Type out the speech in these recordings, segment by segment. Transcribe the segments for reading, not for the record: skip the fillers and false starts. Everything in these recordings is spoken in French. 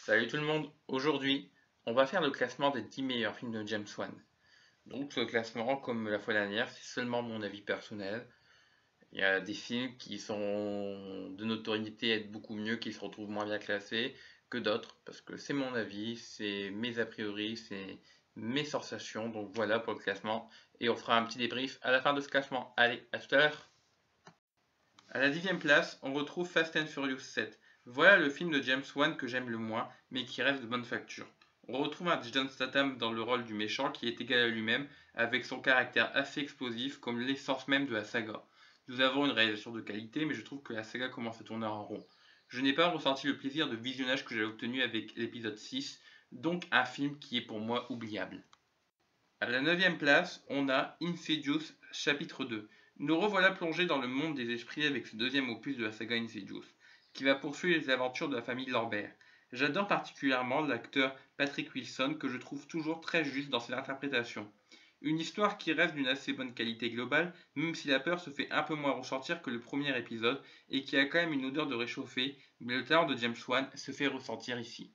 Salut tout le monde, aujourd'hui on va faire le classement des 10 meilleurs films de James Wan. Donc ce classement, comme la fois dernière, c'est seulement mon avis personnel. Il y a des films qui sont de notoriété être beaucoup mieux, qui se retrouvent moins bien classés que d'autres, parce que c'est mon avis, c'est mes a priori, c'est mes sensations, donc voilà pour le classement. Et on fera un petit débrief à la fin de ce classement. Allez, à tout à l'heure. À la 10e place, on retrouve Fast and Furious 7. Voilà le film de James Wan que j'aime le moins, mais qui reste de bonne facture. On retrouve un John Statham dans le rôle du méchant qui est égal à lui-même, avec son caractère assez explosif comme l'essence même de la saga. Nous avons une réalisation de qualité, mais je trouve que la saga commence à tourner en rond. Je n'ai pas ressenti le plaisir de visionnage que j'ai obtenu avec l'épisode 6, donc un film qui est pour moi oubliable. À la 9e place, on a Insidious chapitre 2. Nous revoilà plongés dans le monde des esprits avec ce deuxième opus de la saga Insidious, qui va poursuivre les aventures de la famille Lambert. J'adore particulièrement l'acteur Patrick Wilson que je trouve toujours très juste dans ses interprétations. Une histoire qui reste d'une assez bonne qualité globale, même si la peur se fait un peu moins ressentir que le premier épisode et qui a quand même une odeur de réchauffé, mais le talent de James Wan se fait ressentir ici.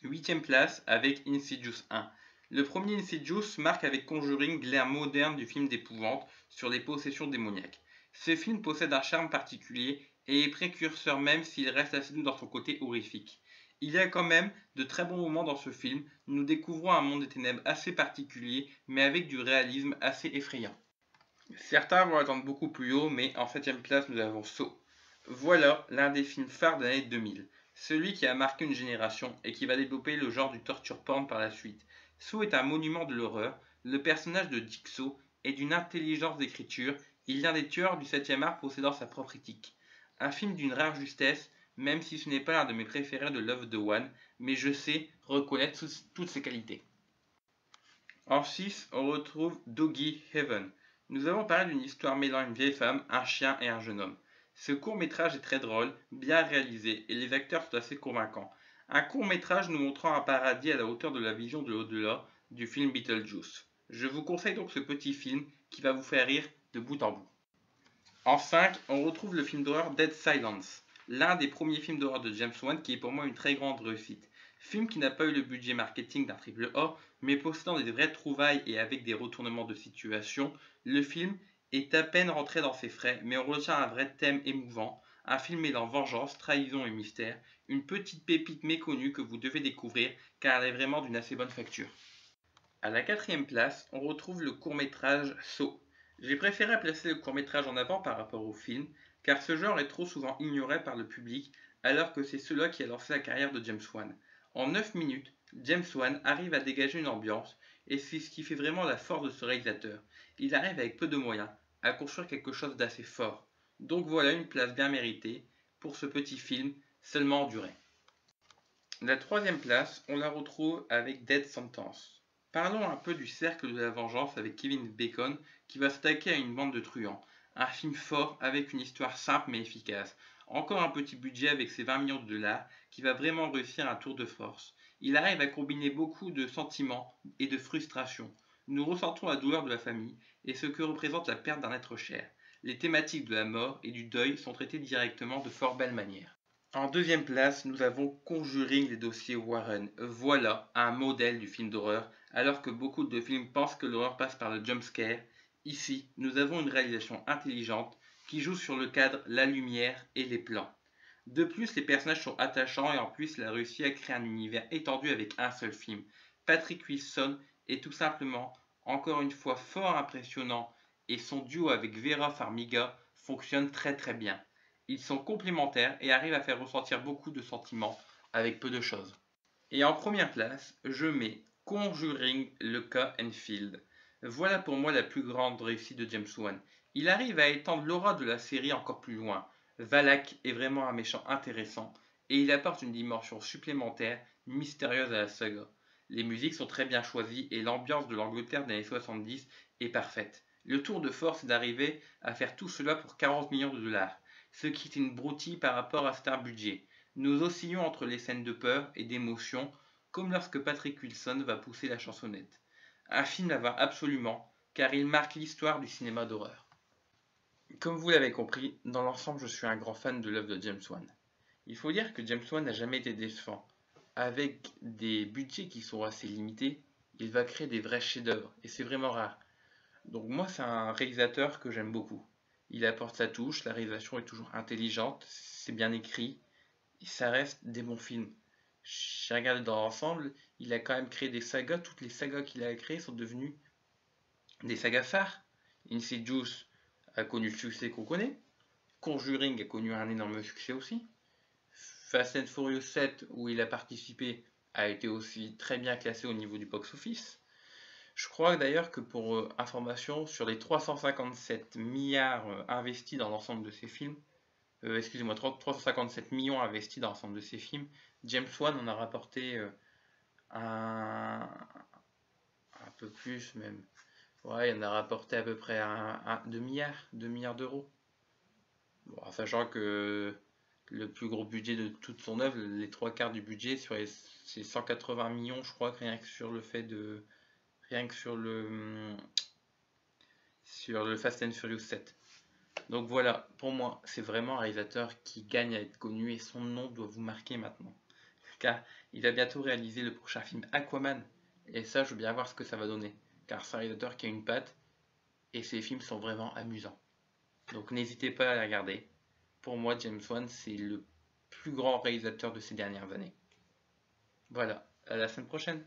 8e place avec Insidious 1. Le premier Insidious marque avec Conjuring l'ère moderne du film d'épouvante sur les possessions démoniaques. Ce film possède un charme particulier et est précurseur même s'il reste assez doux dans son côté horrifique. Il y a quand même de très bons moments dans ce film, nous découvrons un monde des ténèbres assez particulier mais avec du réalisme assez effrayant. Certains vont attendre beaucoup plus haut, mais en 7ème place nous avons Saw. Voilà l'un des films phares de l'année 2000, celui qui a marqué une génération et qui va développer le genre du torture porn par la suite. Saw est un monument de l'horreur, le personnage de Jigsaw est d'une intelligence d'écriture, il est l'un des tueurs du 7ème art possédant sa propre éthique. Un film d'une rare justesse, même si ce n'est pas l'un de mes préférés de Love the One, mais je sais reconnaître toutes ses qualités. En 6, on retrouve Doggy Heaven. Nous avons parlé d'une histoire mêlant une vieille femme, un chien et un jeune homme. Ce court-métrage est très drôle, bien réalisé et les acteurs sont assez convaincants. Un court-métrage nous montrant un paradis à la hauteur de la vision de l'au-delà du film Beetlejuice. Je vous conseille donc ce petit film qui va vous faire rire de bout en bout. En 5, on retrouve le film d'horreur Dead Silence, l'un des premiers films d'horreur de James Wan qui est pour moi une très grande réussite. Film qui n'a pas eu le budget marketing d'un triple A, mais possédant des vraies trouvailles et avec des retournements de situation, le film est à peine rentré dans ses frais, mais on retient un vrai thème émouvant, un film mêlant vengeance, trahison et mystère, une petite pépite méconnue que vous devez découvrir car elle est vraiment d'une assez bonne facture. À la 4e place, on retrouve le court-métrage Saw. J'ai préféré placer le court-métrage en avant par rapport au film, car ce genre est trop souvent ignoré par le public, alors que c'est cela qui a lancé la carrière de James Wan. En 9 minutes, James Wan arrive à dégager une ambiance, et c'est ce qui fait vraiment la force de ce réalisateur. Il arrive avec peu de moyens à construire quelque chose d'assez fort. Donc voilà une place bien méritée pour ce petit film, seulement en durée. La 3e place, on la retrouve avec Dead Sentence. Parlons un peu du cercle de la vengeance avec Kevin Bacon qui va s'attaquer à une bande de truands. Un film fort avec une histoire simple mais efficace. Encore un petit budget avec ses 20 millions de dollars qui va vraiment réussir un tour de force. Il arrive à combiner beaucoup de sentiments et de frustration. Nous ressentons la douleur de la famille et ce que représente la perte d'un être cher. Les thématiques de la mort et du deuil sont traitées directement de fort belle manière. En 2e place, nous avons Conjuring les dossiers Warren. Voilà un modèle du film d'horreur, alors que beaucoup de films pensent que l'horreur passe par le jumpscare. Ici, nous avons une réalisation intelligente qui joue sur le cadre, la lumière et les plans. De plus, les personnages sont attachants et en plus, il a réussi à créer un univers étendu avec un seul film. Patrick Wilson est tout simplement, encore une fois, fort impressionnant et son duo avec Vera Farmiga fonctionne très très bien. Ils sont complémentaires et arrivent à faire ressentir beaucoup de sentiments avec peu de choses. Et en première place, je mets Conjuring le cas Enfield. Voilà pour moi la plus grande réussite de James Wan. Il arrive à étendre l'aura de la série encore plus loin. Valak est vraiment un méchant intéressant et il apporte une dimension supplémentaire, mystérieuse à la saga. Les musiques sont très bien choisies et l'ambiance de l'Angleterre des années 70 est parfaite. Le tour de force est d'arriver à faire tout cela pour 40 millions de dollars, ce qui est une broutille par rapport à certains budgets. Nous oscillons entre les scènes de peur et d'émotion, comme lorsque Patrick Wilson va pousser la chansonnette. Un film à voir absolument, car il marque l'histoire du cinéma d'horreur. Comme vous l'avez compris, dans l'ensemble je suis un grand fan de l'œuvre de James Wan. Il faut dire que James Wan n'a jamais été décevant. avec des budgets qui sont assez limités, il va créer des vrais chefs-d'œuvre. Et c'est vraiment rare. Donc moi, c'est un réalisateur que j'aime beaucoup. Il apporte sa touche, la réalisation est toujours intelligente, c'est bien écrit, et ça reste des bons films. J'ai regardé dans l'ensemble, il a quand même créé des sagas, toutes les sagas qu'il a créées sont devenues des sagas phares. Insidious a connu le succès qu'on connaît, Conjuring a connu un énorme succès aussi, Fast and Furious 7 où il a participé a été aussi très bien classé au niveau du box-office. Je crois d'ailleurs que pour information, sur les 357 milliards investis dans l'ensemble de ces films, excusez-moi, 357 millions investis dans l'ensemble de ces films, James Wan en a rapporté un, un peu plus même. Ouais, il en a rapporté à peu près 2 milliards d'euros. Bon, sachant que le plus gros budget de toute son œuvre, les trois quarts du budget, c'est 180 millions, je crois, rien que sur le fait de. Rien que sur le Fast and Furious 7. Donc voilà, pour moi, c'est vraiment un réalisateur qui gagne à être connu et son nom doit vous marquer maintenant. Car il va bientôt réaliser le prochain film Aquaman. Et ça, je veux bien voir ce que ça va donner. Car c'est un réalisateur qui a une patte et ses films sont vraiment amusants. Donc n'hésitez pas à les regarder. Pour moi, James Wan, c'est le plus grand réalisateur de ces dernières années. Voilà, à la semaine prochaine.